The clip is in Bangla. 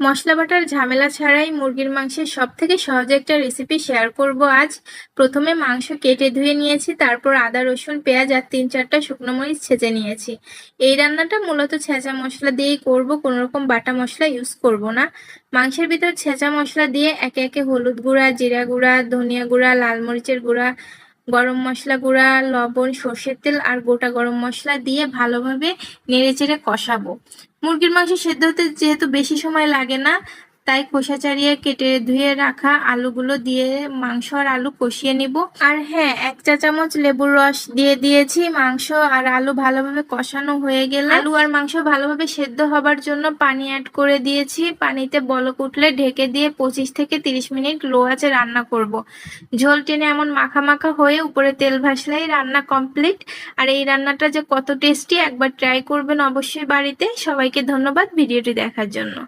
মশলা বাটার ঝামেলা ছাড়াই মুরগির মাংসের সবথেকে সহজ একটা রেসিপি শেয়ার করব আজ। প্রথমে মাংস কেটে ধুয়ে নিয়েছি, তারপর আদা রসুন পেঁয়াজ আর 3-4টা শুকনো মরিচ ছেঁচে নিয়েছি। এই রান্নাটা মূলত ছেঁচা মশলা দিয়েই করব, কোনো রকম বাটা মশলা ইউজ করব না। মাংসের ভিতর ছেঁচা মশলা দিয়ে একে একে হলুদ গুঁড়া, জিরা গুঁড়া, ধনিয়া গুঁড়া, লাল মরিচের গুঁড়া, গরম মশলা গুঁড়া, লবণ, সর্ষের তেল আর গোটা গরম মশলা দিয়ে ভালোভাবে নেড়েচেড়ে কষাবো। মুরগির মাংস সেদ্ধ হতে যেহেতু বেশি সময় লাগে না, তাই খোসা ছাড়িয়ে কেটে ধুয়ে রাখা আলুগুলো দিয়ে মাংস আর আলু কষিয়ে নিব। আর হ্যাঁ, 1 চা চামচ লেবুর রস দিয়ে দিয়েছি। মাংস আর আলু ভালোভাবে কষানো হয়ে গেলে আলু আর মাংস ভালোভাবে সেদ্ধ হবার জন্য পানি অ্যাড করে দিয়েছি। পানিতে বলক উঠলে ঢেকে দিয়ে 25 থেকে 30 মিনিট লো আঁচে রান্না করব। ঝোল টেনে এমন মাখা মাখা হয়ে উপরে তেল ভাসলেই রান্না কমপ্লিট। আর এই রান্নাটা যে কত টেস্টি, একবার ট্রাই করবেন অবশ্যই বাড়িতে। সবাইকে ধন্যবাদ ভিডিওটি দেখার জন্য।